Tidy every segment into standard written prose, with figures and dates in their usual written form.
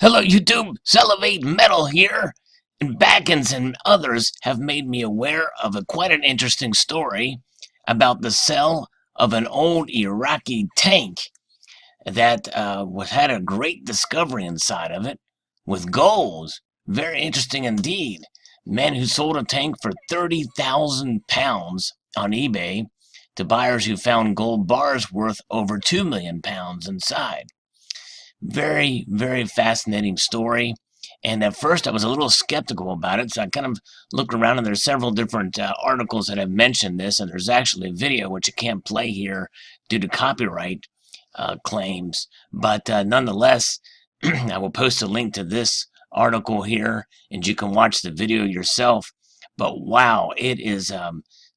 Hello YouTube, Salivate Metal here, and Baggins and others have made me aware of quite an interesting story about the cell of an old Iraqi tank that had a great discovery inside of it with gold. Very interesting indeed. Men who sold a tank for 30,000 pounds on eBay to buyers who found gold bars worth over 2 million pounds inside. Very, very fascinating story. And at first I was a little skeptical about it, so I kind of looked around, and there's several different articles that have mentioned this, and there's actually a video which I can't play here due to copyright claims. But nonetheless, I will post a link to this article here, and you can watch the video yourself. But wow, it is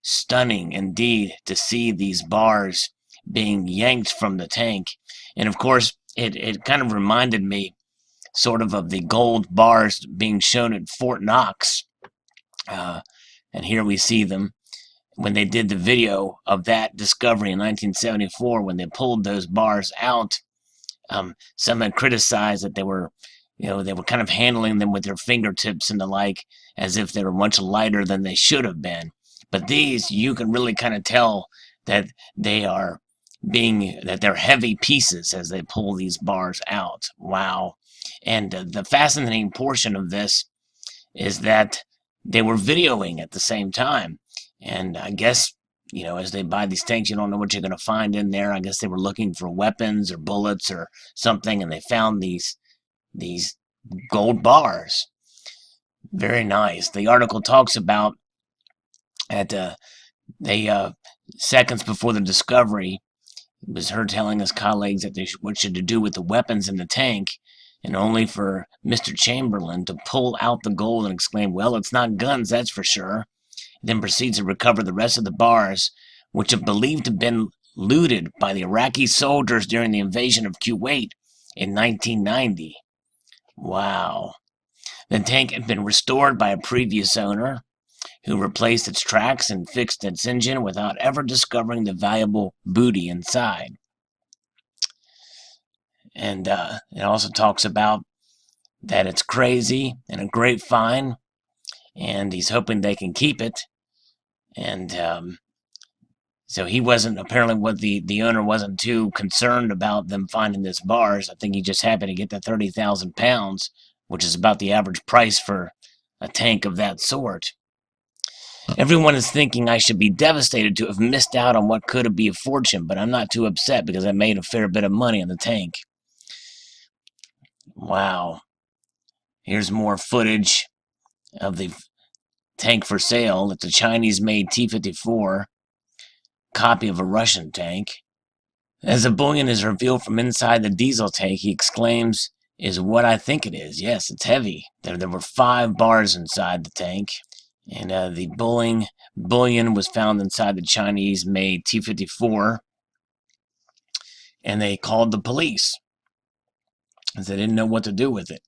stunning indeed to see these bars being yanked from the tank. And of course, it kind of reminded me sort of the gold bars being shown at Fort Knox. And here we see them when they did the video of that discovery in 1974, when they pulled those bars out. Some had criticized that they were kind of handling them with their fingertips and the like, as if they were much lighter than they should have been. But these, you can really kind of tell that they're heavy pieces as they pull these bars out. Wow. And the fascinating portion of this is that they were videoing at the same time. And I guess, as they buy these tanks, you don't know what you're going to find in there. I guess they were looking for weapons or bullets or something, and they found these gold bars. Very nice. The article talks about seconds before the discovery, it was her telling his colleagues that what should to do with the weapons in the tank, and only for Mr. Chamberlain to pull out the gold and exclaim, "Well, it's not guns, that's for sure." Then proceeds to recover the rest of the bars, which are believed to have been looted by the Iraqi soldiers during the invasion of Kuwait in 1990. Wow. The tank had been restored by a previous owner, who replaced its tracks and fixed its engine without ever discovering the valuable booty inside. And it also talks about that it's crazy and a great find, and he's hoping they can keep it. And so he wasn't, apparently the owner wasn't too concerned about them finding this bars. I think he just happened to get the 30,000 pounds, which is about the average price for a tank of that sort. Everyone is thinking I should be devastated to have missed out on what could be a fortune, but I'm not too upset because I made a fair bit of money on the tank. Wow. Here's more footage of the tank for sale. It's a Chinese-made T-54 copy of a Russian tank. As the bullion is revealed from inside the diesel tank, he exclaims, "Is what I think it is. Yes, it's heavy." There were 5 bars inside the tank. And the bullion was found inside the Chinese-made T-54, and they called the police because they didn't know what to do with it.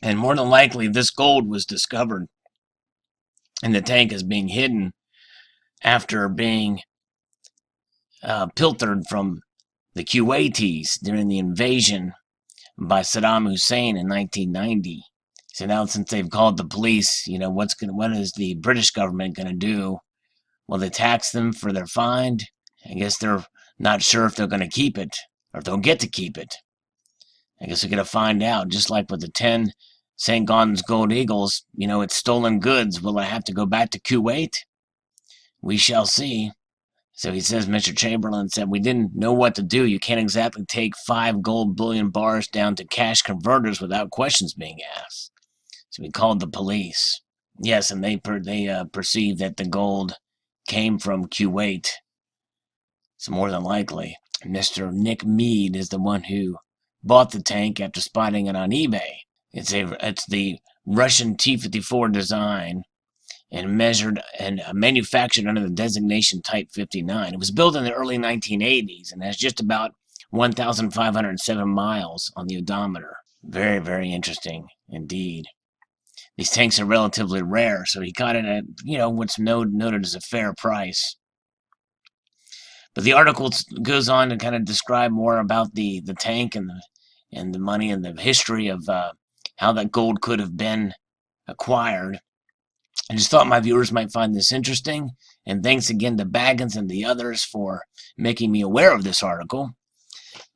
And more than likely, this gold was discovered in the tank as being hidden after being pilfered from the Kuwaitis during the invasion by Saddam Hussein in 1990. So now, since they've called the police, what is the British government going to do? Will they tax them for their find? I guess they're not sure if they're going to keep it, or if they'll get to keep it. I guess we're going to find out, just like with the 10 St. Gaudens Gold Eagles, it's stolen goods. Will I have to go back to Kuwait? We shall see. So he says, Mr. Chamberlain said, "We didn't know what to do. You can't exactly take 5 gold bullion bars down to cash converters without questions being asked." So we called the police. Yes, and they perceived that the gold came from Kuwait. It's more than likely. Mr. Nick Mead is the one who bought the tank after spotting it on eBay. It's the Russian T-54 design and measured and manufactured under the designation Type 59. It was built in the early 1980s and has just about 1,507 miles on the odometer. Very, very interesting indeed. These tanks are relatively rare, so he got it at, what's noted as a fair price. But the article goes on to kind of describe more about the tank and the money and the history of how that gold could have been acquired. I just thought my viewers might find this interesting, and thanks again to Baggins and the others for making me aware of this article.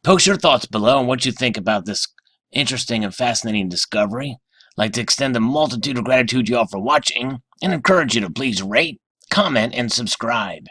Post your thoughts below on what you think about this interesting and fascinating discovery. I'd like to extend a multitude of gratitude to you all for watching, and encourage you to please rate, comment, and subscribe.